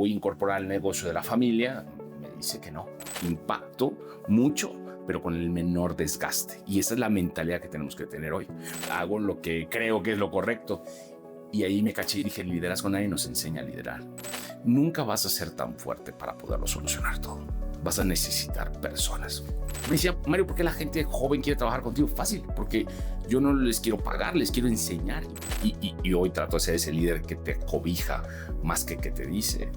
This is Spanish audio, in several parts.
voy a incorporar al negocio de la familia, me dice que no. Impacto mucho, pero con el menor desgaste. Y esa es la mentalidad que tenemos que tener hoy. Hago lo que creo que es lo correcto. Y ahí me caché y dije, el liderazgo nadie nos enseña a liderar. Nunca vas a ser tan fuerte para poderlo solucionar todo. Vas a necesitar personas. Me decía, Mario, ¿por qué la gente joven quiere trabajar contigo? Fácil, porque yo no les quiero pagar, les quiero enseñar. Y hoy trato de ser ese líder que te cobija más que te dice.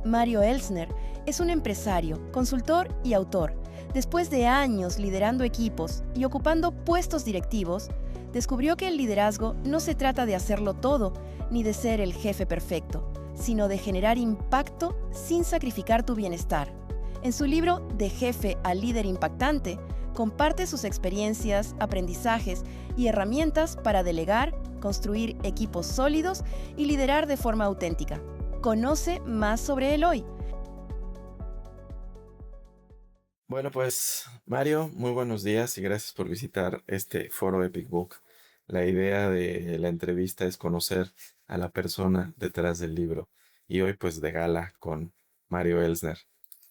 Mario Elsner es un empresario, consultor y autor. Después de años liderando equipos y ocupando puestos directivos, descubrió que el liderazgo no se trata de hacerlo todo, ni de ser el jefe perfecto, sino de generar impacto sin sacrificar tu bienestar. En su libro De jefe a líder impactante, comparte sus experiencias, aprendizajes y herramientas para delegar, construir equipos sólidos y liderar de forma auténtica. Conoce más sobre él hoy. Bueno, pues Mario, muy buenos días y gracias por visitar este foro Epic Book. La idea de la entrevista es conocer a la persona detrás del libro y hoy pues de gala con Mario Elsner.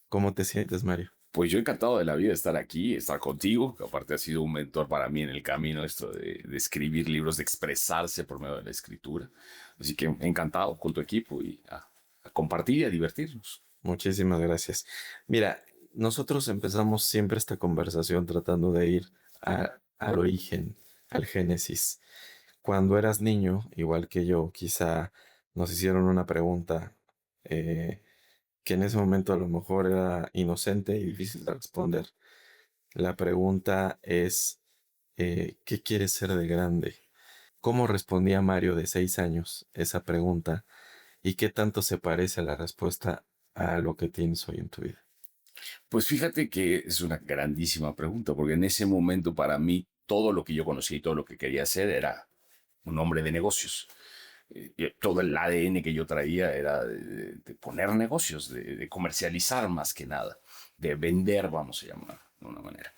¿Cómo te sientes, Mario? Pues yo encantado de la vida de estar aquí, estar contigo, que aparte ha sido un mentor para mí en el camino esto de escribir libros, de expresarse por medio de la escritura. Así que encantado con tu equipo y a compartir y a divertirnos. Muchísimas gracias. Mira, nosotros empezamos siempre esta conversación tratando de ir al origen, al génesis. Cuando eras niño, igual que yo, quizá nos hicieron una pregunta que en ese momento a lo mejor era inocente y difícil de responder. La pregunta es, ¿qué quieres ser de grande? ¿Cómo respondía Mario de 6 años esa pregunta? ¿Y qué tanto se parece a la respuesta a lo que tienes hoy en tu vida? Pues fíjate que es una grandísima pregunta, porque en ese momento para mí todo lo que yo conocía y todo lo que quería hacer era un hombre de negocios. Todo el ADN que yo traía era de poner negocios, de comercializar más que nada, de vender, vamos a llamar de una manera.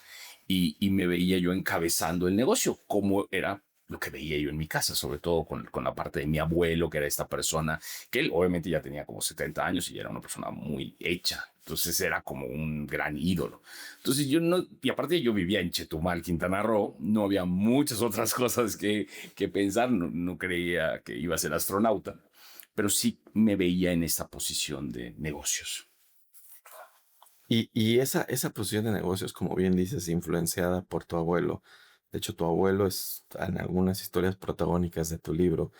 Y me veía yo encabezando el negocio, como era lo que veía yo en mi casa, sobre todo con la parte de mi abuelo, que era esta persona, que él obviamente ya tenía como 70 años y era una persona muy hecha. Entonces era como un gran ídolo. Entonces yo no, y aparte yo vivía en Chetumal, Quintana Roo, no había muchas otras cosas que pensar, no creía que iba a ser astronauta, pero sí me veía en esta posición de negocios. Y esa posición de negocios, como bien dices, influenciada por tu abuelo. De hecho, tu abuelo es en algunas historias protagónicas de tu libro.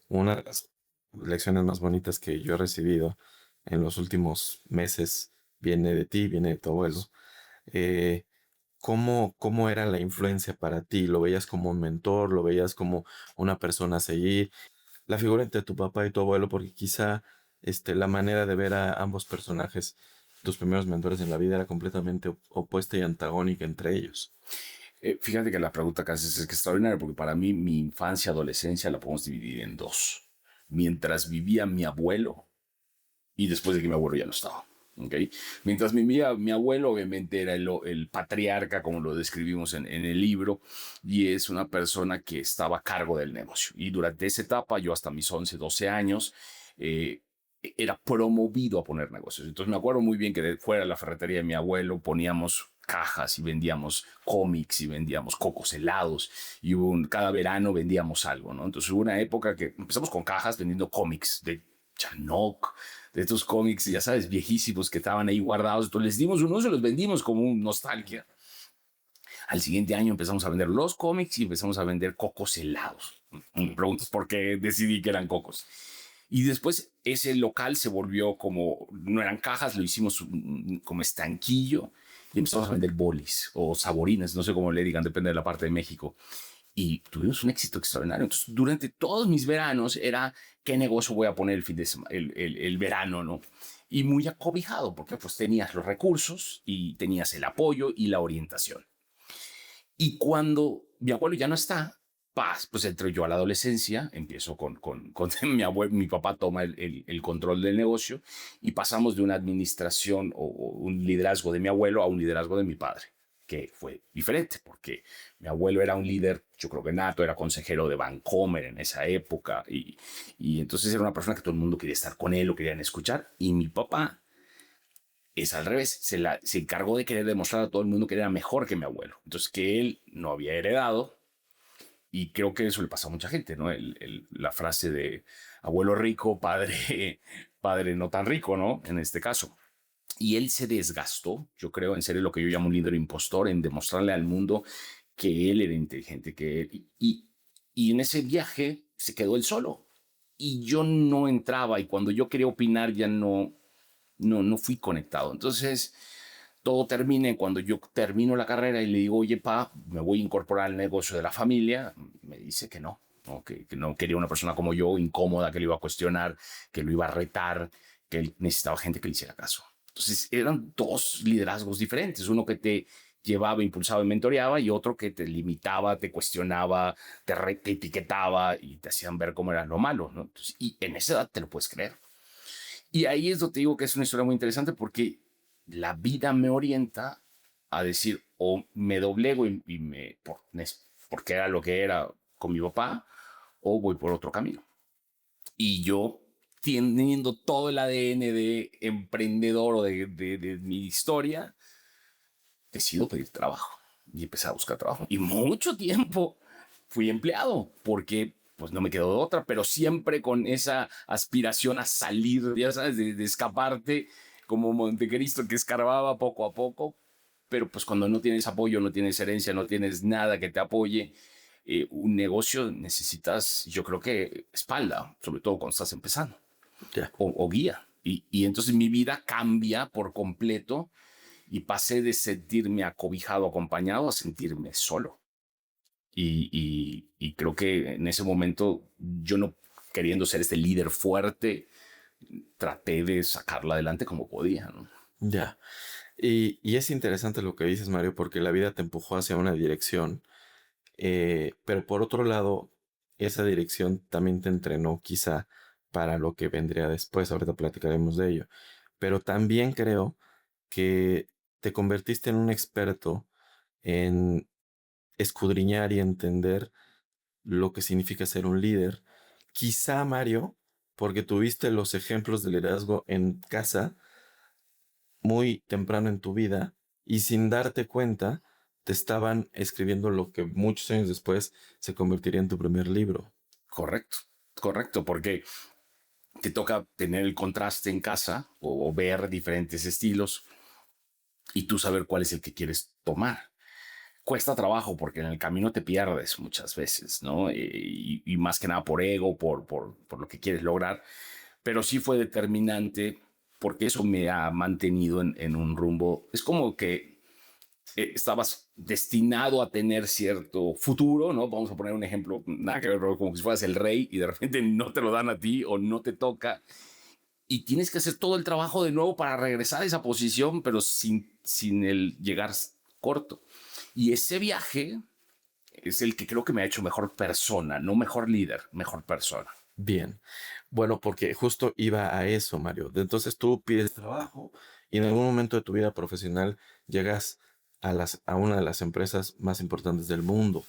Una de las lecciones más bonitas que yo he recibido en los últimos meses viene de ti, viene de tu abuelo. Eh, ¿Cómo era la influencia para ti? ¿Lo veías como un mentor? ¿Lo veías como una persona a seguir? La figura entre tu papá y tu abuelo, porque quizá la manera de ver a ambos personajes, tus primeros mentores en la vida, era completamente opuesta y antagónica entre ellos. Fíjate que la pregunta que haces es que extraordinaria, porque para mí mi infancia, adolescencia la podemos dividir en dos. Mientras vivía mi abuelo y después de que mi abuelo ya no estaba. ¿Okay? Mientras vivía mi abuelo, obviamente era el patriarca, como lo describimos en el libro, y es una persona que estaba a cargo del negocio. Y durante esa etapa, yo hasta mis 11, 12 años, era promovido a poner negocios. Entonces me acuerdo muy bien que de fuera de la ferretería de mi abuelo poníamos cajas y vendíamos cómics y vendíamos cocos helados y cada verano vendíamos algo, ¿no? Entonces hubo una época que empezamos con cajas vendiendo cómics de Chanok, de estos cómics, ya sabes, viejísimos que estaban ahí guardados. Entonces les dimos uno, se los vendimos como un nostalgia. Al siguiente año empezamos a vender los cómics y empezamos a vender cocos helados. Me preguntas por qué decidí que eran cocos. Y después ese local se volvió como, no eran cajas, lo hicimos como estanquillo y empezamos a vender bolis o saborines, no sé cómo le digan, depende de la parte de México. Y tuvimos un éxito extraordinario. Entonces, durante todos mis veranos era qué negocio voy a poner el fin de semana, el verano, ¿no? Y muy acobijado porque pues tenías los recursos y tenías el apoyo y la orientación. Y cuando mi abuelo ya no está, pues entro yo a la adolescencia, empiezo con mi abuelo, mi papá toma el control del negocio y pasamos de una administración o un liderazgo de mi abuelo a un liderazgo de mi padre, que fue diferente, porque mi abuelo era un líder, yo creo que nato, era consejero de Vancomer en esa época, y entonces era una persona que todo el mundo quería estar con él, lo querían escuchar, y mi papá es al revés, se encargó de querer demostrar a todo el mundo que era mejor que mi abuelo, entonces que él no había heredado, y creo que eso le pasa a mucha gente, ¿no? La frase de abuelo rico, padre no tan rico, ¿no? En este caso. Y él se desgastó, yo creo, en ser lo que yo llamo un líder impostor, en demostrarle al mundo que él era inteligente, que él, y en ese viaje se quedó él solo. Y yo no entraba, y cuando yo quería opinar ya no fui conectado. Entonces, todo termina cuando yo termino la carrera y le digo, oye, pa, me voy a incorporar al negocio de la familia. Me dice que no, ¿no? Que no quería una persona como yo, incómoda, que lo iba a cuestionar, que lo iba a retar, que él necesitaba gente que le hiciera caso. Entonces eran dos liderazgos diferentes, uno que te llevaba, impulsaba y mentoreaba y otro que te limitaba, te cuestionaba, te etiquetaba y te hacían ver cómo era lo malo, ¿no? Entonces, y en esa edad te lo puedes creer. Y ahí es donde te digo que es una historia muy interesante porque la vida me orienta a decir o me doblego porque era lo que era con mi papá o voy por otro camino. Y yo, teniendo todo el ADN de emprendedor o de mi historia, decido pedir trabajo y empecé a buscar trabajo. Y mucho tiempo fui empleado porque pues no me quedó de otra, pero siempre con esa aspiración a salir, ya sabes, de escaparte como Montecristo que escarbaba poco a poco. Pero pues cuando no tienes apoyo, no tienes herencia, no tienes nada que te apoye, un negocio necesitas, yo creo que espalda, sobre todo cuando estás empezando, o guía. Y entonces mi vida cambia por completo y pasé de sentirme acobijado, acompañado, a sentirme solo. Y creo que en ese momento yo no queriendo ser este líder fuerte, traté de sacarla adelante como podía, ¿no? Ya. Y es interesante lo que dices, Mario, porque la vida te empujó hacia una dirección. Pero por otro lado, esa dirección también te entrenó quizá para lo que vendría después. Ahorita platicaremos de ello. Pero también creo que te convertiste en un experto en escudriñar y entender lo que significa ser un líder. Quizá, Mario, porque tuviste los ejemplos de liderazgo en casa muy temprano en tu vida y sin darte cuenta te estaban escribiendo lo que muchos años después se convertiría en tu primer libro. Correcto, correcto, porque te toca tener el contraste en casa o ver diferentes estilos y tú saber cuál es el que quieres tomar. Cuesta trabajo porque en el camino te pierdes muchas veces, ¿no? Y más que nada por ego, por lo que quieres lograr, pero sí fue determinante porque eso me ha mantenido en un rumbo. Es como que estabas destinado a tener cierto futuro, ¿no? Vamos a poner un ejemplo, nada que ver, pero como si fueras el rey y de repente no te lo dan a ti o no te toca y tienes que hacer todo el trabajo de nuevo para regresar a esa posición, pero sin el llegar corto. Y ese viaje es el que creo que me ha hecho mejor persona, no mejor líder, mejor persona. Bien. Bueno, porque justo iba a eso, Mario. Entonces tú pides trabajo y en algún momento de tu vida profesional llegas a una de las empresas más importantes del mundo.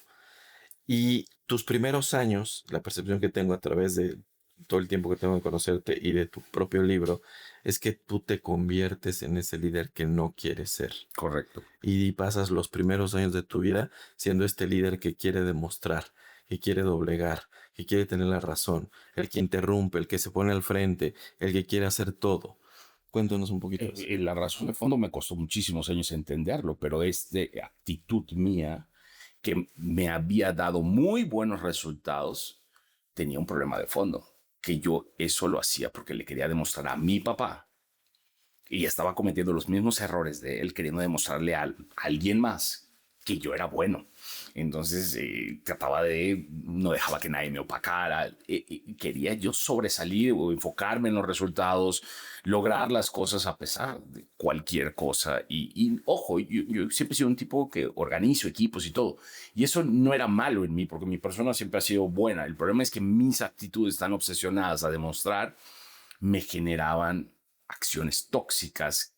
Y tus primeros años, la percepción que tengo a través de todo el tiempo que tengo de conocerte y de tu propio libro, es que tú te conviertes en ese líder que no quieres ser. Correcto. Y pasas los primeros años de tu vida siendo este líder que quiere demostrar, que quiere doblegar, que quiere tener la razón, el que interrumpe, el que se pone al frente, el que quiere hacer todo. Cuéntanos un poquito. La razón de fondo me costó muchísimos años entenderlo, pero es de actitud mía que me había dado muy buenos resultados, tenía un problema de fondo, que yo eso lo hacía porque le quería demostrar a mi papá y estaba cometiendo los mismos errores de él, queriendo demostrarle a alguien más que yo era bueno. Entonces no dejaba que nadie me opacara, quería yo sobresalir o enfocarme en los resultados, lograr las cosas a pesar de cualquier cosa. Y ojo, yo siempre he sido un tipo que organizo equipos y todo. Y eso no era malo en mí, porque mi persona siempre ha sido buena. El problema es que mis actitudes tan obsesionadas a demostrar me generaban acciones tóxicas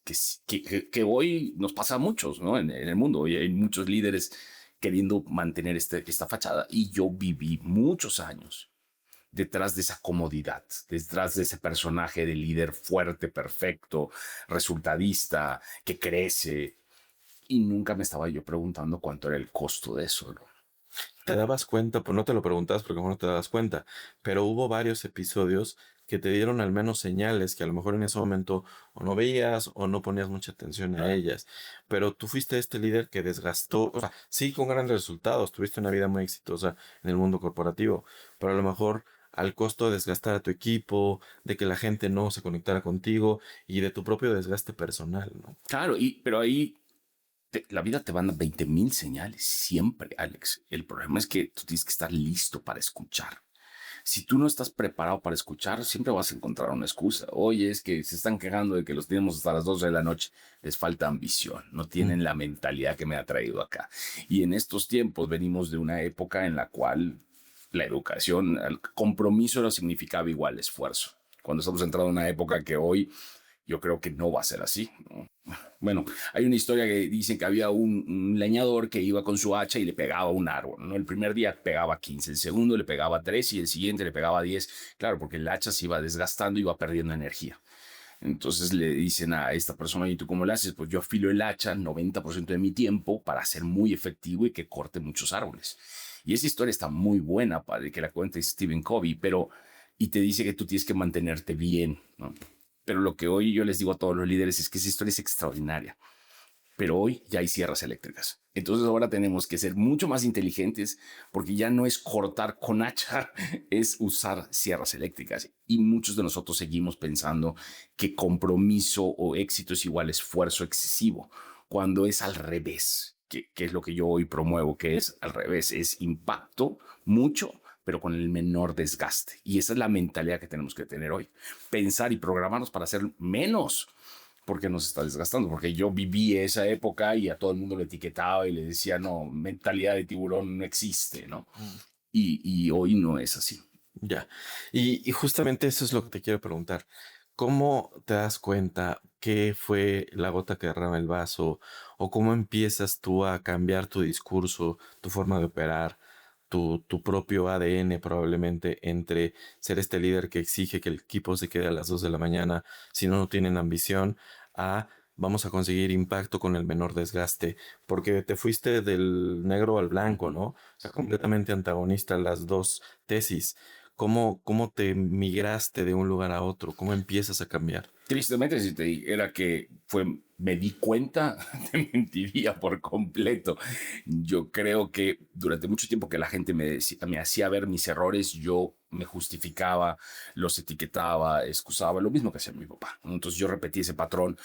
que hoy nos pasa a muchos, ¿no? En el mundo. Hoy hay muchos líderes queriendo mantener esta fachada. Y yo viví muchos años detrás de esa comodidad, detrás de ese personaje de líder fuerte, perfecto, resultadista, que crece. Y nunca me estaba yo preguntando cuánto era el costo de eso, ¿no? ¿Te dabas cuenta? Pues no te lo preguntabas porque no te dabas cuenta, pero hubo varios episodios que te dieron al menos señales que a lo mejor en ese momento o no veías o no ponías mucha atención a ellas. Pero tú fuiste este líder que desgastó, o sea, sí con grandes resultados, tuviste una vida muy exitosa en el mundo corporativo, pero a lo mejor al costo de desgastar a tu equipo, de que la gente no se conectara contigo y de tu propio desgaste personal, ¿no? Claro, pero ahí la vida te manda 20,000 señales siempre, Alex. El problema es que tú tienes que estar listo para escuchar. Si tú no estás preparado para escuchar, siempre vas a encontrar una excusa. Oye, es que se están quejando de que los tenemos hasta las 12 de la noche. Les falta ambición. No tienen la mentalidad que me ha traído acá. Y en estos tiempos venimos de una época en la cual la educación, el compromiso no significaba igual esfuerzo. Cuando estamos entrando en una época que hoy yo creo que no va a ser así, ¿no? Bueno, hay una historia que dicen que había un leñador que iba con su hacha y le pegaba a un árbol, ¿no? El primer día pegaba 15, el segundo le pegaba 3 y el siguiente le pegaba 10. Claro, porque el hacha se iba desgastando y iba perdiendo energía. Entonces le dicen a esta persona, ¿y tú cómo le haces? Pues yo afilo el hacha 90% de mi tiempo para ser muy efectivo y que corte muchos árboles. Y esa historia está muy buena, padre, que la cuenta Stephen Covey, pero y te dice que tú tienes que mantenerte bien, ¿no? Pero lo que hoy yo les digo a todos los líderes es que esa historia es extraordinaria. Pero hoy ya hay sierras eléctricas. Entonces ahora tenemos que ser mucho más inteligentes porque ya no es cortar con hacha, es usar sierras eléctricas. Y muchos de nosotros seguimos pensando que compromiso o éxito es igual a esfuerzo excesivo, cuando es al revés, que es lo que yo hoy promuevo, que es al revés, es impacto mucho, pero con el menor desgaste. Y esa es la mentalidad que tenemos que tener hoy. Pensar y programarnos para hacer menos, porque nos está desgastando. Porque yo viví esa época y a todo el mundo lo etiquetaba y le decía, no, mentalidad de tiburón no existe, ¿no? Y hoy no es así. Ya. Y justamente eso es lo que te quiero preguntar. ¿Cómo te das cuenta qué fue la gota que derrama el vaso? ¿O cómo empiezas tú a cambiar tu discurso, tu forma de operar, tu propio ADN probablemente entre ser este líder que exige que el equipo se quede a las 2 de la mañana si no tienen ambición, a vamos a conseguir impacto con el menor desgaste? Porque te fuiste del negro al blanco, ¿no? O sea, completamente antagonista a las dos tesis. ¿Cómo te migraste de un lugar a otro? ¿Cómo empiezas a cambiar? Tristemente, si te dijera que me di cuenta, te mentiría por completo. Yo creo que durante mucho tiempo que la gente me hacía ver mis errores, yo me justificaba, los etiquetaba, excusaba, lo mismo que hacía mi papá. Entonces yo repetí ese patrón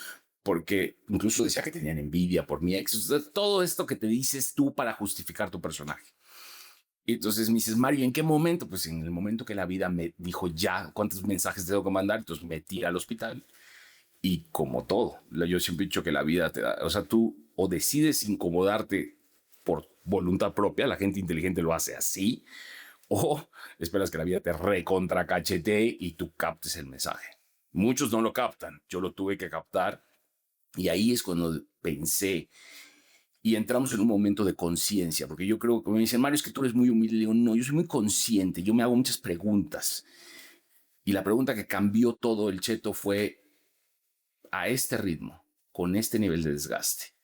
porque incluso decía que tenían envidia por mi ex. O sea, todo esto que te dices tú para justificar tu personaje. Y entonces me dices, Mario, ¿en qué momento? Pues en el momento que la vida me dijo ya cuántos mensajes tengo que mandar, entonces me tira al hospital. Y como todo, yo siempre he dicho que la vida te da, o sea, tú o decides incomodarte por voluntad propia, la gente inteligente lo hace así, o esperas que la vida te recontra cachetee y tú captes el mensaje. Muchos no lo captan, yo lo tuve que captar y ahí es cuando pensé y entramos en un momento de conciencia, porque yo creo que me dicen, Mario, es que tú eres muy humilde. Le digo, no, yo soy muy consciente, yo me hago muchas preguntas. Y la pregunta que cambió todo el cheto fue, a este ritmo, con este nivel de desgaste,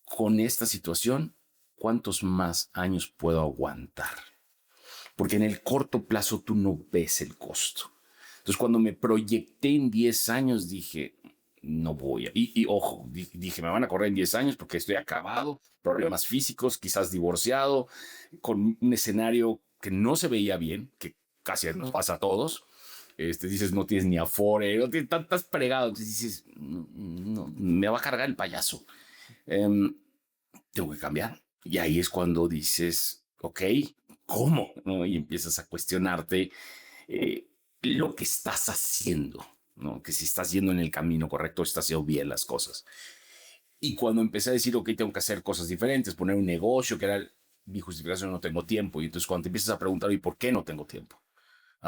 con esta situación, ¿cuántos más años puedo aguantar? Porque en el corto plazo tú no ves el costo. Entonces, cuando me proyecté en 10 años, dije, no voy a... Y ojo, dije, me van a correr en 10 años porque estoy acabado, problemas físicos, quizás divorciado, con un escenario que no se veía bien, que casi nos pasa a todos. Dices, no tienes ni afore, no tienes, estás pregado. Entonces dices, no, no, me va a cargar el payaso. Tengo que cambiar. Y ahí es cuando dices, ok, ¿cómo? ¿No? Y empiezas a cuestionarte lo que estás haciendo, ¿no? Que si estás yendo en el camino correcto, estás haciendo bien las cosas. Y cuando empecé a decir, ok, tengo que hacer cosas diferentes, poner un negocio, que era mi justificación, no tengo tiempo. Y entonces cuando te empiezas a preguntar, ¿y por qué no tengo tiempo?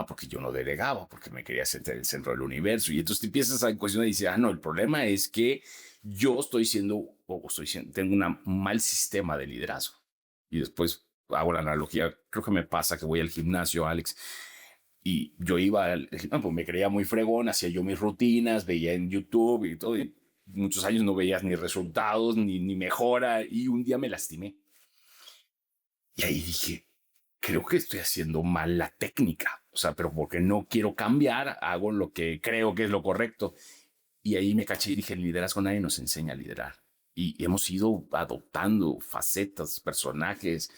Porque yo no delegaba, porque me quería sentir en el centro del universo. Y entonces te empiezas a cuestionar y dices, no, el problema es que yo tengo un mal sistema de liderazgo. Y después hago la analogía, creo que me pasa que voy al gimnasio, Alex, y yo iba pues me creía muy fregón, hacía yo mis rutinas, veía en YouTube y todo, y muchos años no veías ni resultados, ni mejora, y un día me lastimé. Y ahí dije, creo que estoy haciendo mal la técnica, o sea, pero porque no quiero cambiar, hago lo que creo que es lo correcto. Y ahí me caché y dije, el liderazgo nadie nos enseña a liderar. Y hemos ido adoptando facetas, personajes,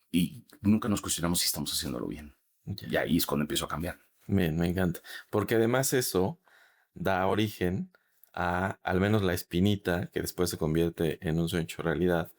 y nunca nos cuestionamos si estamos haciéndolo bien. Y ahí es cuando empiezo a cambiar. Bien, me encanta. Porque además eso da origen a al menos la espinita que después se convierte en un sueño hecho realidad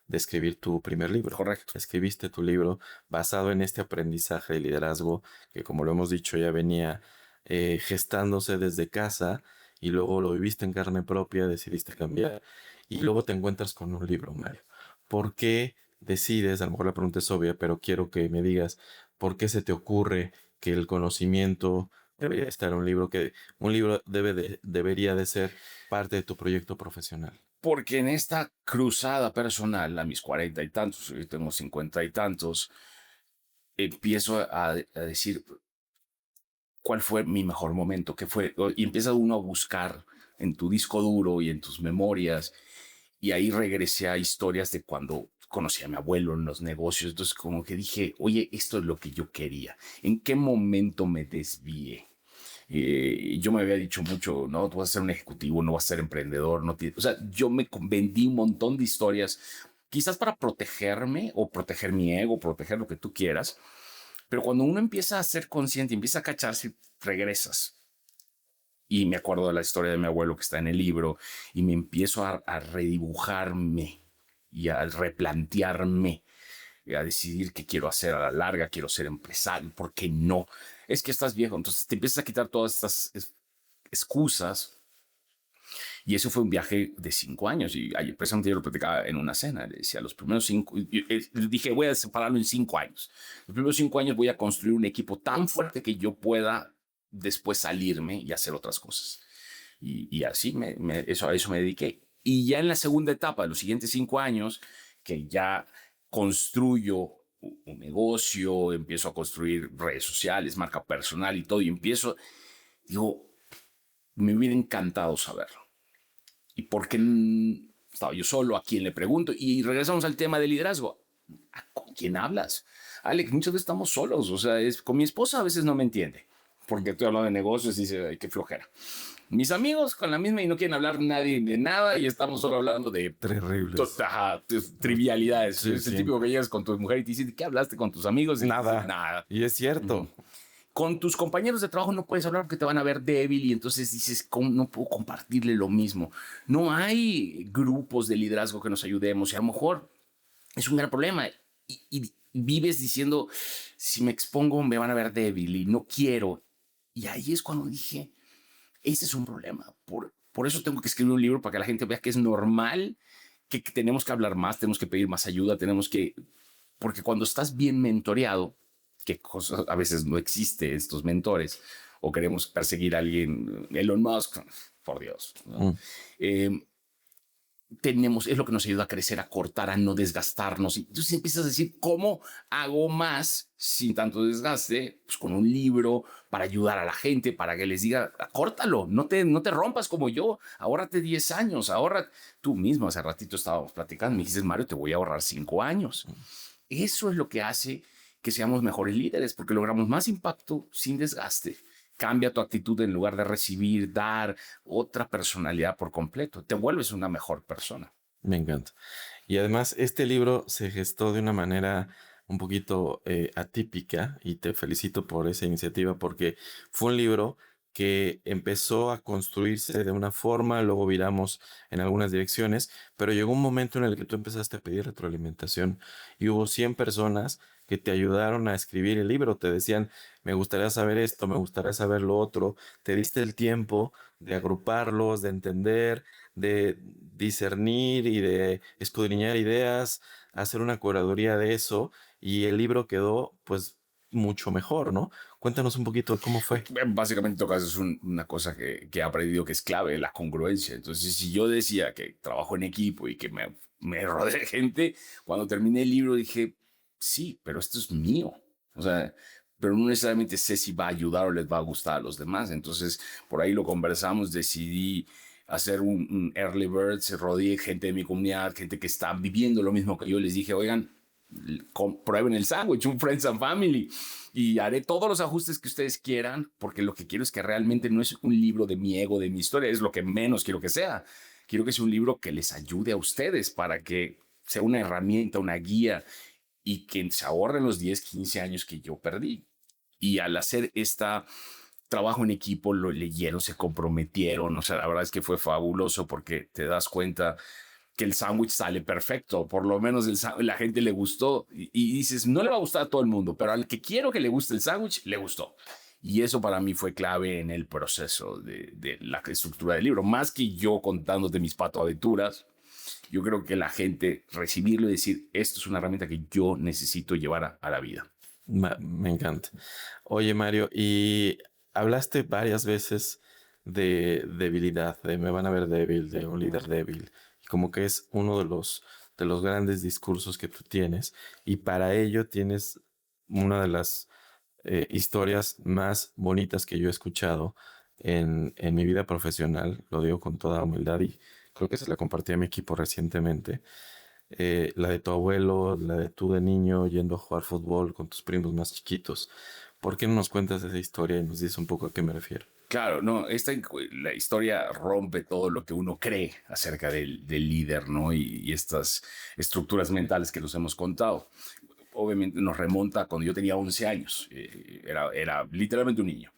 de escribir tu primer libro. Correcto. Escribiste tu libro basado en este aprendizaje de liderazgo que, como lo hemos dicho, ya venía gestándose desde casa y luego lo viviste en carne propia, decidiste cambiar y luego te encuentras con un libro, Mario. ¿Por qué decides? A lo mejor la pregunta es obvia, pero quiero que me digas por qué se te ocurre que el conocimiento debería estar en un libro, que un libro debería de ser parte de tu proyecto profesional. Porque en esta cruzada personal, a mis 40 y tantos, yo tengo 50 y tantos, empiezo a decir cuál fue mi mejor momento, qué fue, y empieza uno a buscar en tu disco duro y en tus memorias, y ahí regresé a historias de cuando conocí a mi abuelo en los negocios, entonces como que dije, oye, esto es lo que yo quería, ¿en qué momento me desvié? Yo me había dicho mucho, no, tú vas a ser un ejecutivo, no vas a ser emprendedor, o sea, yo me vendí un montón de historias, quizás para protegerme o proteger mi ego, proteger lo que tú quieras, pero cuando uno empieza a ser consciente, empieza a cacharse, regresas. Y me acuerdo de la historia de mi abuelo que está en el libro y me empiezo a redibujarme y a replantearme, a decidir qué quiero hacer a la larga, quiero ser empresario, ¿por qué no? Es que estás viejo, entonces te empiezas a quitar todas estas excusas. Y eso fue un viaje de 5 años. Y ayer precisamente yo lo platicaba en una cena. Le decía, los primeros 5, dije, voy a separarlo en 5 años. Los primeros 5 años voy a construir un equipo tan fuerte que yo pueda después salirme y hacer otras cosas. Y así a eso me dediqué. Y ya en la segunda etapa, los siguientes 5 años, que ya construyo un negocio, empiezo a construir redes sociales, marca personal y todo, y digo, me hubiera encantado saberlo. ¿Y por qué estaba yo solo? ¿A quién le pregunto? Y regresamos al tema del liderazgo. ¿Con quién hablas? Alex, muchas veces estamos solos. O sea, con mi esposa a veces no me entiende. Porque estoy hablando de negocios y dice, ay, qué flojera. Mis amigos con la misma y no quieren hablar nadie de nada y estamos solo hablando de trivialidades. Sí, es el típico que llegas con tu mujer y te dice, ¿de qué hablaste con tus amigos? Nada. Nada. Y es cierto. Con tus compañeros de trabajo no puedes hablar porque te van a ver débil y entonces dices, ¿cómo no puedo compartirle lo mismo? No hay grupos de liderazgo que nos ayudemos y a lo mejor es un gran problema y vives diciendo, si me expongo me van a ver débil y no quiero. Y ahí es cuando dije, ese es un problema. Por eso tengo que escribir un libro para que la gente vea que es normal, que tenemos que hablar más, tenemos que pedir más ayuda, porque cuando estás bien mentoreado, que a veces no existe estos mentores, o queremos perseguir a alguien, Elon Musk, por Dios, ¿no? Es lo que nos ayuda a crecer, a cortar, a no desgastarnos. Y entonces empiezas a decir, ¿cómo hago más sin tanto desgaste? Pues con un libro para ayudar a la gente, para que les diga, córtalo, no te rompas como yo, ahórrate 10 años, tú mismo. Hace ratito estábamos platicando, me dijiste, Mario, te voy a ahorrar 5 años. Eso es lo que hace que seamos mejores líderes, porque logramos más impacto sin desgaste. Cambia tu actitud en lugar de recibir, dar otra personalidad por completo. Te vuelves una mejor persona. Me encanta. Y además, este libro se gestó de una manera un poquito atípica y te felicito por esa iniciativa porque fue un libro que empezó a construirse de una forma, luego viramos en algunas direcciones, pero llegó un momento en el que tú empezaste a pedir retroalimentación y hubo 100 personas que te ayudaron a escribir el libro, te decían, me gustaría saber esto, me gustaría saber lo otro, te diste el tiempo de agruparlos, de entender, de discernir y de escudriñar ideas, hacer una curaduría de eso y el libro quedó pues mucho mejor, ¿no? Cuéntanos un poquito de cómo fue. Básicamente tocas es una cosa que he aprendido que es clave, la congruencia. Entonces, si yo decía que trabajo en equipo y que me rodea de gente, cuando terminé el libro dije, sí, pero esto es mío. O sea, pero no necesariamente sé si va a ayudar o les va a gustar a los demás. Entonces, por ahí lo conversamos, decidí hacer un early bird, se rodeé gente de mi comunidad, gente que está viviendo lo mismo que yo. Les dije, oigan, prueben el sándwich, un Friends and Family, y haré todos los ajustes que ustedes quieran, porque lo que quiero es que realmente no es un libro de mi ego, de mi historia, es lo que menos quiero que sea. Quiero que sea un libro que les ayude a ustedes para que sea una herramienta, una guía y que se ahorren los 10, 15 años que yo perdí. Y al hacer esta trabajo en equipo, lo leyeron, se comprometieron. O sea, la verdad es que fue fabuloso porque te das cuenta que el sándwich sale perfecto, por lo menos la gente le gustó y dices, no le va a gustar a todo el mundo, pero al que quiero que le guste el sándwich, le gustó. Y eso para mí fue clave en el proceso de la estructura del libro. Más que yo contándote mis patoaventuras, yo creo que la gente recibirlo y decir, esto es una herramienta que yo necesito llevar a la vida. Me encanta. Oye, Mario, y hablaste varias veces de debilidad, de me van a ver débil, de un líder débil, y como que es uno de los grandes discursos que tú tienes, y para ello tienes una de las historias más bonitas que yo he escuchado en mi vida profesional, lo digo con toda humildad, y creo que se la compartí a mi equipo recientemente. La de tu abuelo, la de tú de niño yendo a jugar fútbol con tus primos más chiquitos. ¿Por qué no nos cuentas esa historia y nos dices un poco a qué me refiero? Claro, no, la historia rompe todo lo que uno cree acerca del líder, ¿no? Y estas estructuras mentales que nos hemos contado. Obviamente nos remonta cuando yo tenía 11 años, era literalmente un niño.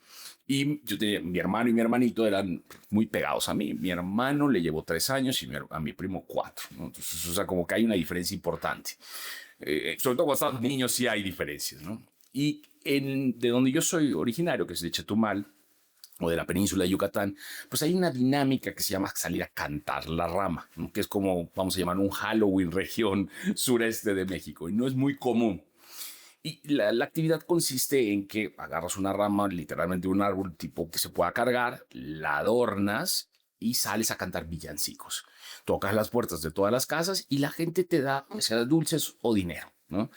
Y yo tenía, mi hermano y mi hermanito eran muy pegados a mí. Mi hermano le llevó 3 años y a mi primo 4, ¿no? Entonces, o sea, como que hay una diferencia importante. Sobre todo cuando estás niño sí hay diferencias, ¿no? Y de donde yo soy originario, que es de Chetumal, o de la península de Yucatán, pues hay una dinámica que se llama salir a cantar la rama, ¿no? Que es como, vamos a llamar, un Halloween región sureste de México, y no es muy común. Y la actividad consiste en que agarras una rama, literalmente un árbol tipo que se pueda cargar, la adornas y sales a cantar villancicos. Tocas las puertas de todas las casas y la gente te da, sea dulces o dinero, ¿no?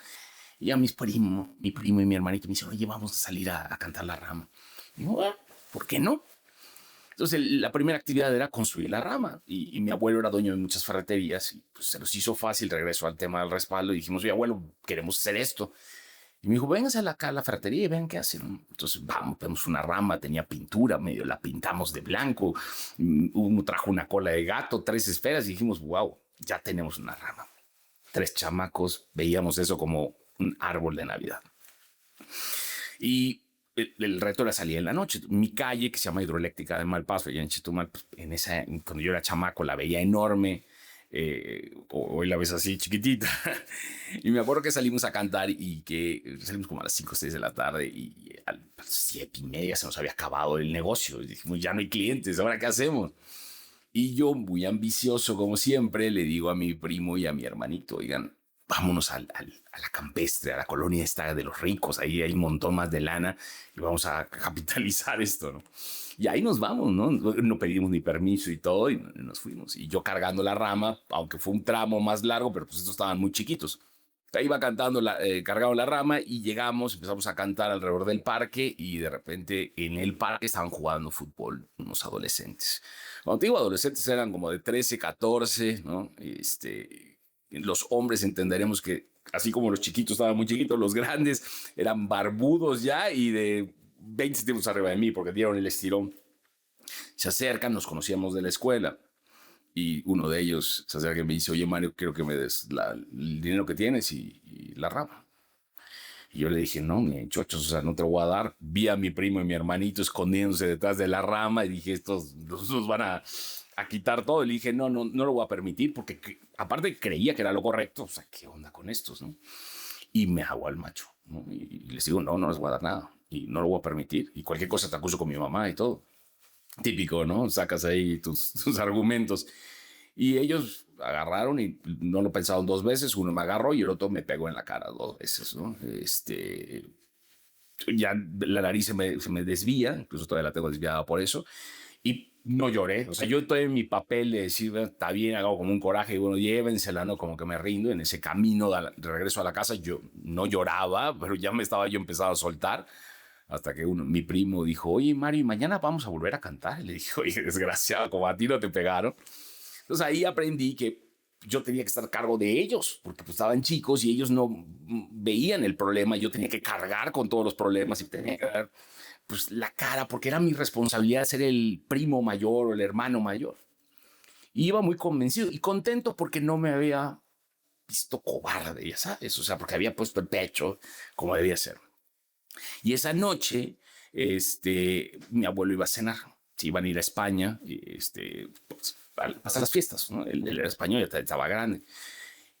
Y a mi primo y mi hermanito me dicen, oye, vamos a salir a cantar la rama. Y yo, ¿por qué no? Entonces, la primera actividad era construir la rama. Y mi abuelo era dueño de muchas ferreterías y pues, se nos hizo fácil. Regreso al tema del respaldo y dijimos, oye, abuelo, queremos hacer esto. Y me dijo, vénganse acá a la ferretería y vean qué hacen. Entonces, vamos, tenemos una rama, tenía pintura, medio la pintamos de blanco. Uno trajo una cola de gato, 3 esferas y dijimos, wow, ya tenemos una rama. 3 chamacos, veíamos eso como un árbol de Navidad. Y el reto era salir en la noche. Mi calle, que se llama Hidroeléctrica de Malpaso, allá en Chetumal, pues, cuando yo era chamaco la veía enorme. Hoy la ves así chiquitita. Y me acuerdo que salimos a cantar y que salimos como a las 5 o 6 de la tarde y a las 7:30 se nos había acabado el negocio. Y dijimos, ya no hay clientes, ¿ahora qué hacemos? Y yo, muy ambicioso como siempre, le digo a mi primo y a mi hermanito, oigan, vámonos a la campestre, a la colonia esta de los ricos, ahí hay un montón más de lana y vamos a capitalizar esto, ¿no? Y ahí nos vamos, ¿no? No pedimos ni permiso y todo y nos fuimos. Y yo cargando la rama, aunque fue un tramo más largo, pero pues estos estaban muy chiquitos. Ahí iba cantando, cargando la rama y llegamos, empezamos a cantar alrededor del parque y de repente en el parque estaban jugando fútbol unos adolescentes. Cuando te digo adolescentes eran como de 13, 14, ¿no? Los hombres entenderemos que así como los chiquitos estaban muy chiquitos, los grandes eran barbudos ya y de 20 centímetros arriba de mí porque dieron el estirón. Se acercan, nos conocíamos de la escuela y uno de ellos se acerca y me dice, oye Mario, quiero que me des el dinero que tienes y la rama. Y yo le dije, no, mi chochos, o sea, no te lo voy a dar. Vi a mi primo y mi hermanito escondiéndose detrás de la rama y dije, estos nos van a quitar todo. Y le dije, no lo voy a permitir porque aparte creía que era lo correcto. O sea, ¿qué onda con estos, no? Y me hago al macho, ¿no? Y les digo, no les voy a dar nada y no lo voy a permitir. Y cualquier cosa te acuso con mi mamá y todo. Típico, ¿no? Sacas ahí tus argumentos. Y ellos agarraron y no lo pensaron 2 veces. Uno me agarró y el otro me pegó en la cara 2 veces, ¿no? ya la nariz se me desvía, incluso todavía la tengo desviada por eso, y no lloré. O sea, yo estoy en mi papel de decir, está bien, hago como un coraje, y bueno, llévensela, ¿no? Como que me rindo. En ese camino de regreso a la casa, yo no lloraba, pero ya me estaba yo empezando a soltar. Hasta que mi primo dijo, oye, Mario, mañana vamos a volver a cantar. Y le dije, oye, desgraciado, como a ti no te pegaron. Entonces ahí aprendí que yo tenía que estar a cargo de ellos, porque pues, estaban chicos y ellos no veían el problema. Yo tenía que cargar con todos los problemas y tenía que dar pues, la cara, porque era mi responsabilidad ser el primo mayor o el hermano mayor. Y iba muy convencido y contento porque no me había visto cobarde, ya sabes, o sea, porque había puesto el pecho como debía ser. Y esa noche, mi abuelo iba a cenar, se iban a ir a España, pues, a pasar las fiestas, ¿no? Él era español, ya estaba grande.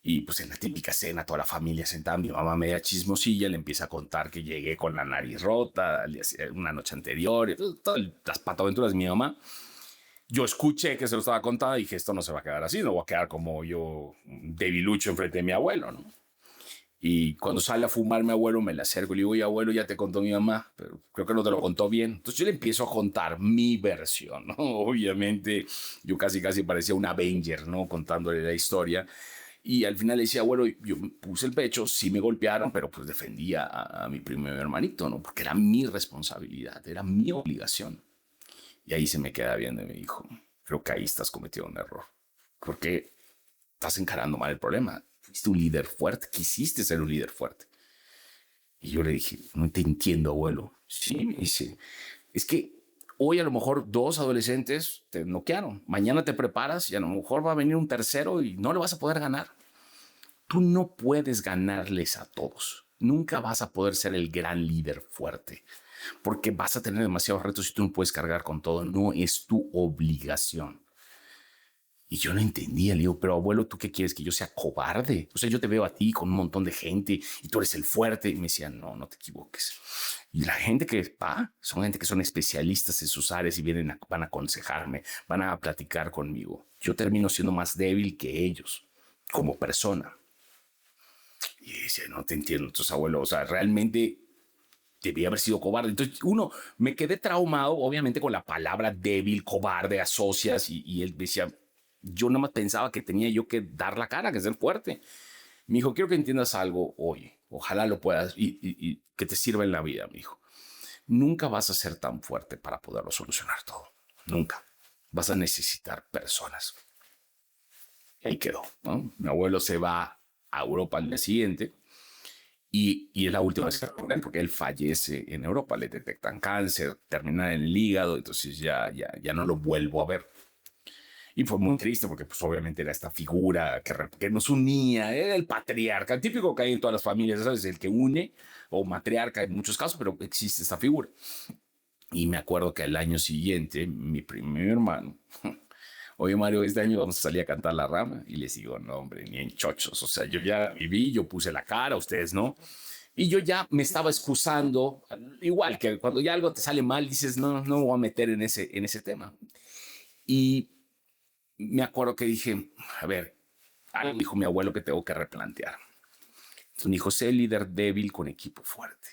Y pues en la típica cena, toda la familia sentada, mi mamá media chismosilla, le empieza a contar que llegué con la nariz rota una noche anterior, todas las patoaventuras de mi mamá. Yo escuché que se lo estaba contando y dije, esto no se va a quedar así, no voy a quedar como yo debilucho enfrente de mi abuelo, ¿no? Y cuando sale a fumar mi abuelo, me le acerco y le digo, oye, abuelo, ya te contó mi mamá, pero creo que no te lo contó bien. Entonces yo le empiezo a contar mi versión, ¿no? Obviamente yo casi parecía un Avenger, ¿no? Contándole la historia. Y al final le decía, abuelo, yo puse el pecho, sí me golpearon, pero pues defendía a mi primo y a mi hermanito, ¿no? Porque era mi responsabilidad, era mi obligación. Y ahí se me queda viendo y me dijo, creo que ahí estás cometiendo un error. Porque estás encarando mal el problema. Fuiste un líder fuerte, quisiste ser un líder fuerte. Y yo le dije, no te entiendo, abuelo. Sí, me dice, es que hoy a lo mejor 2 adolescentes te noquearon. Mañana te preparas y a lo mejor va a venir un tercero y no le vas a poder ganar. Tú no puedes ganarles a todos. Nunca vas a poder ser el gran líder fuerte porque vas a tener demasiados retos y tú no puedes cargar con todo. No es tu obligación. Y yo no entendía, le digo, pero abuelo, ¿tú qué quieres? ¿Que yo sea cobarde? O sea, yo te veo a ti con un montón de gente y tú eres el fuerte. Y me decían, no, no te equivoques. Y la gente que va, son gente que son especialistas en sus áreas y van a aconsejarme, van a platicar conmigo. Yo termino siendo más débil que ellos como persona. Y decía, no te entiendo, entonces, abuelo, o sea, realmente debía haber sido cobarde. Entonces, me quedé traumado, obviamente, con la palabra débil, cobarde, asocias, y él decía, yo nada más pensaba que tenía yo que dar la cara, que ser fuerte. Me dijo, quiero que entiendas algo hoy. Ojalá lo puedas y que te sirva en la vida, me dijo. Nunca vas a ser tan fuerte para poderlo solucionar todo. Nunca. Vas a necesitar personas. Y ahí quedó, ¿no? Mi abuelo se va a Europa al día siguiente y es la última vez que con él porque él fallece en Europa. Le detectan cáncer, termina en el hígado, entonces ya no lo vuelvo a ver. Y fue muy triste porque pues obviamente era esta figura que nos unía, era el patriarca, el típico que hay en todas las familias, ¿sabes? El que une, o matriarca en muchos casos, pero existe esta figura. Y me acuerdo que al año siguiente, mi primer hermano, oye Mario, este año vamos a salir a cantar La Rama. Y les digo, no hombre, ni en chochos, o sea, yo ya viví, yo puse la cara, ustedes no. Y yo ya me estaba excusando, igual que cuando ya algo te sale mal, dices, no, no me voy a meter en ese tema. Y me acuerdo que dije, a ver, algo dijo mi abuelo que tengo que replantear. Entonces me dijo, sé líder débil con equipo fuerte.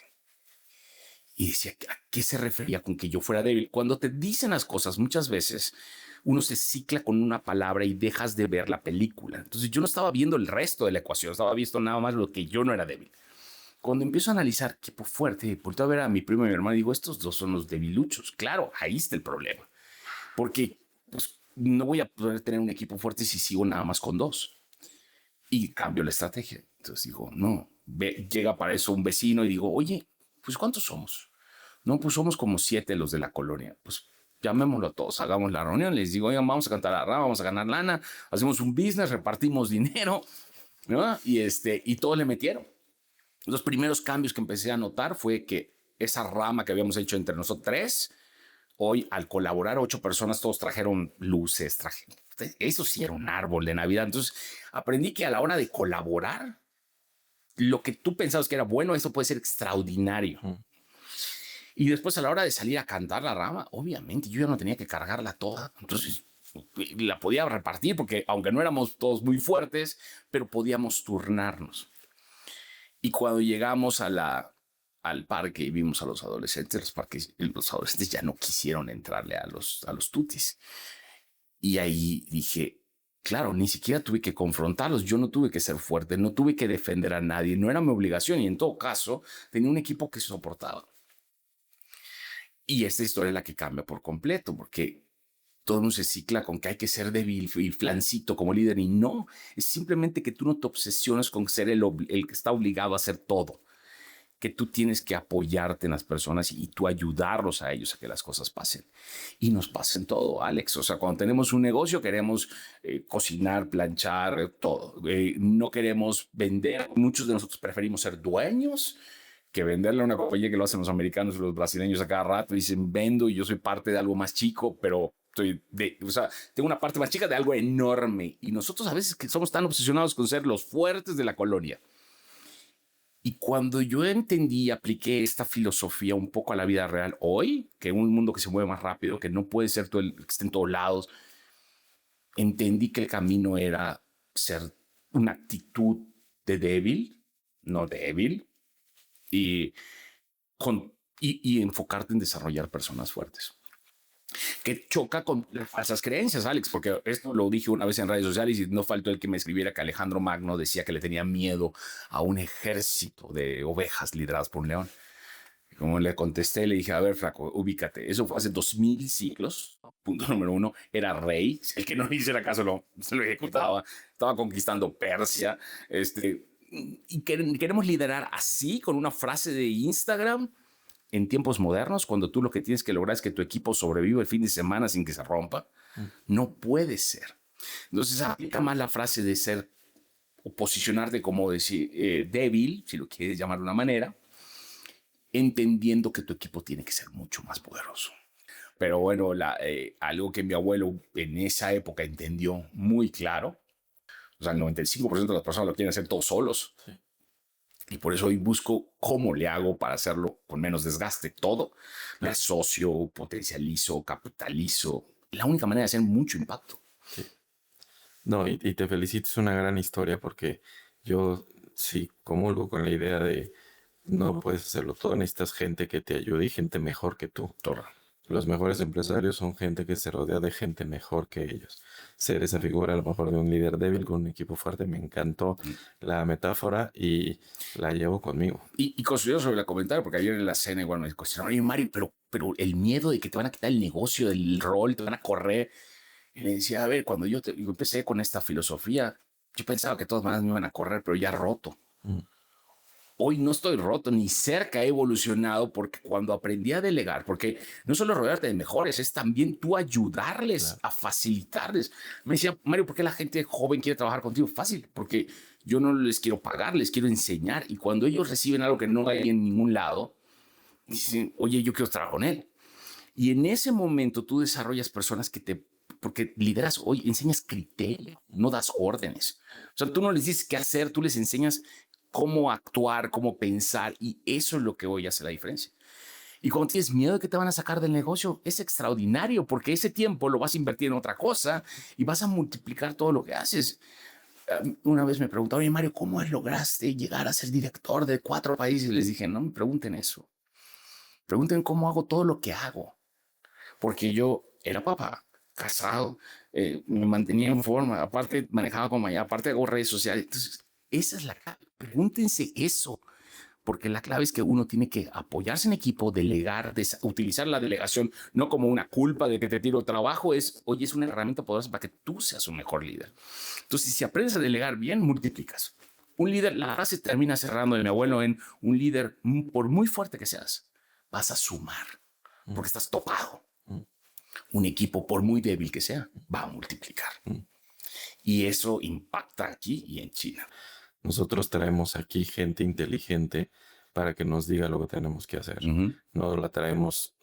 Y decía, ¿a qué se refería con que yo fuera débil? Cuando te dicen las cosas, muchas veces uno se cicla con una palabra y dejas de ver la película. Entonces yo no estaba viendo el resto de la ecuación, estaba viendo nada más lo que yo no era débil. Cuando empiezo a analizar equipo fuerte, volteo a ver a mi primo y mi hermano y digo, estos dos son los debiluchos. Claro, ahí está el problema. Porque pues, no voy a poder tener un equipo fuerte si sigo nada más con 2. Y cambio la estrategia. Entonces digo, no, llega para eso un vecino y digo, oye, pues ¿cuántos somos? No, pues somos como 7 los de la colonia. Pues llamémoslo a todos, hagamos la reunión, les digo, oigan, vamos a cantar la rama, vamos a ganar lana, hacemos un business, repartimos dinero, ¿no? Y todos le metieron. Los primeros cambios que empecé a notar fue que esa rama que habíamos hecho entre nosotros 3, hoy al colaborar 8 personas, todos trajeron luces, eso sí era un árbol de Navidad. Entonces aprendí que a la hora de colaborar, lo que tú pensabas que era bueno, eso puede ser extraordinario. Y después a la hora de salir a cantar la rama, obviamente yo ya no tenía que cargarla toda. Entonces la podía repartir porque aunque no éramos todos muy fuertes, pero podíamos turnarnos. Y cuando llegamos a al parque y vimos a los adolescentes. Los adolescentes ya no quisieron entrarle a los tutis. Y ahí dije, claro, ni siquiera tuve que confrontarlos. Yo no tuve que ser fuerte, no tuve que defender a nadie. No era mi obligación y en todo caso tenía un equipo que soportaba. Y esta historia es la que cambia por completo, porque todo el mundo se cicla con que hay que ser débil y flancito como líder, y no, es simplemente que tú no te obsesiones con ser el que está obligado a hacer todo, que tú tienes que apoyarte en las personas y tú ayudarlos a ellos a que las cosas pasen. Y nos pasen todo, Alex. O sea, cuando tenemos un negocio queremos cocinar, planchar, todo. No queremos vender. Muchos de nosotros preferimos ser dueños que venderle a una compañía, que lo hacen los americanos y los brasileños a cada rato. Dicen, vendo y yo soy parte de algo más chico, pero o sea, tengo una parte más chica de algo enorme. Y nosotros a veces que somos tan obsesionados con ser los fuertes de la colonia. Y cuando yo entendí y apliqué esta filosofía un poco a la vida real hoy, que un mundo que se mueve más rápido, que no puede ser que esté en todos lados, entendí que el camino era ser una actitud de débil, no débil, y, y enfocarte en desarrollar personas fuertes. Que choca con las falsas creencias, Alex, porque esto lo dije una vez en redes sociales y no faltó el que me escribiera que Alejandro Magno decía que le tenía miedo a un ejército de ovejas lideradas por un león. Y como le contesté, le dije, a ver, flaco, ubícate. Eso fue hace 2000 siglos. Punto número uno, era rey. El que no le hiciera caso se lo ejecutaba. Estaba conquistando Persia. Y queremos liderar así, con una frase de Instagram. En tiempos modernos, cuando tú lo que tienes que lograr es que tu equipo sobreviva el fin de semana sin que se rompa, no puede ser. Entonces aplica más la frase de ser o posicionarte como decir débil, si lo quieres llamar de una manera, entendiendo que tu equipo tiene que ser mucho más poderoso. Pero bueno, algo que mi abuelo en esa época entendió muy claro, o sea, el 95% de las personas lo quieren hacer todos solos. Sí. Y por eso hoy busco cómo le hago para hacerlo con menos desgaste. Todo me asocio, potencializo, capitalizo. La única manera de hacer mucho impacto. Sí. No, y te felicito, es una gran historia porque yo sí comulgo con la idea de no puedes hacerlo todo. Necesitas gente que te ayude y gente mejor que tú. Todo. Los mejores empresarios son gente que se rodea de gente mejor que ellos. Ser esa figura a lo mejor de un líder débil con un equipo fuerte. Me encantó la metáfora y la llevo conmigo. Y construyó sobre el comentario, porque ayer en la cena igual me cuestionaron, oye Mario, pero el miedo de que te van a quitar el negocio, del rol, te van a correr. Y le decía, a ver, cuando yo empecé con esta filosofía, yo pensaba que todas maneras me iban a correr, pero ya roto. Hoy no estoy roto, ni cerca he evolucionado, porque cuando aprendí a delegar, porque no solo rodearte de mejores, es también tú ayudarles, a facilitarles. Me decía, Mario, ¿por qué la gente joven quiere trabajar contigo? Fácil, porque yo no les quiero pagar, les quiero enseñar. Y cuando ellos reciben algo que no hay en ningún lado, dicen, oye, yo quiero trabajar con él. Y en ese momento tú desarrollas personas porque lideras hoy, enseñas criterio, no das órdenes. O sea, tú no les dices qué hacer, tú les enseñas cómo actuar, cómo pensar, y eso es lo que hoy hace la diferencia. Y cuando tienes miedo de que te van a sacar del negocio, es extraordinario, porque ese tiempo lo vas a invertir en otra cosa y vas a multiplicar todo lo que haces. Una vez me preguntaron, oye Mario, ¿cómo lograste llegar a ser director de 4 países? Y les dije, no me pregunten eso. Pregunten cómo hago todo lo que hago. Porque yo era papá, casado, me mantenía en forma, aparte manejaba como allá, aparte hago redes sociales. Entonces, esa es la clave. Pregúntense eso, porque la clave es que uno tiene que apoyarse en equipo, delegar, utilizar la delegación no como una culpa de que te tiro trabajo, oye, es una herramienta poderosa para que tú seas un mejor líder. Entonces, si aprendes a delegar bien, multiplicas. Un líder, la frase termina cerrando de mi abuelo en un líder, por muy fuerte que seas, vas a sumar, porque estás topado. Un equipo, por muy débil que sea, va a multiplicar. Y eso impacta aquí y en China. Nosotros traemos aquí gente inteligente para que nos diga lo que tenemos que hacer. No la traemos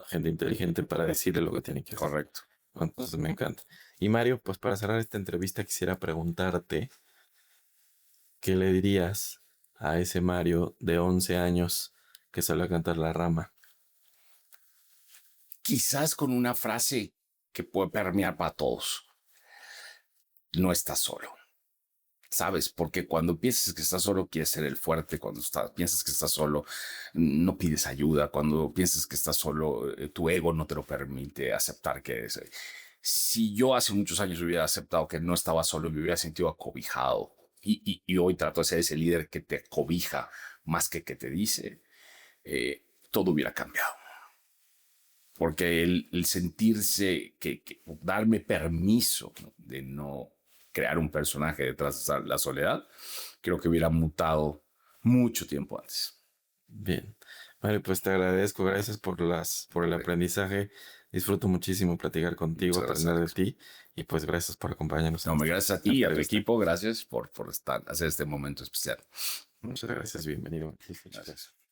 gente inteligente para decirle lo que tiene que hacer. Correcto. Entonces me encanta. Y Mario, pues para cerrar esta entrevista quisiera preguntarte, ¿qué le dirías a ese Mario de 11 años que salió a cantar La Rama? Quizás con una frase que puede permear para todos. No estás solo. ¿sabes? Porque cuando piensas que estás solo, quieres ser el fuerte. Cuando piensas que estás solo, no pides ayuda. Cuando piensas que estás solo, tu ego no te lo permite aceptar que eres. Si yo hace muchos años hubiera aceptado que no estaba solo, me hubiera sentido acobijado. Y hoy trato de ser ese líder que te cobija más que te dice, todo hubiera cambiado. Porque el sentirse darme permiso, ¿no?, de no crear un personaje detrás de la soledad, creo que hubiera mutado mucho tiempo antes. Bien. Vale, pues te agradezco, gracias por el aprendizaje. Disfruto muchísimo platicar contigo, Muchas gracias, aprender de Alex. ti y pues gracias por acompañarnos No, en gracias a esta ti y a tu entrevista. equipo, gracias por hacer este momento especial. Muchas gracias, bienvenido. Gracias.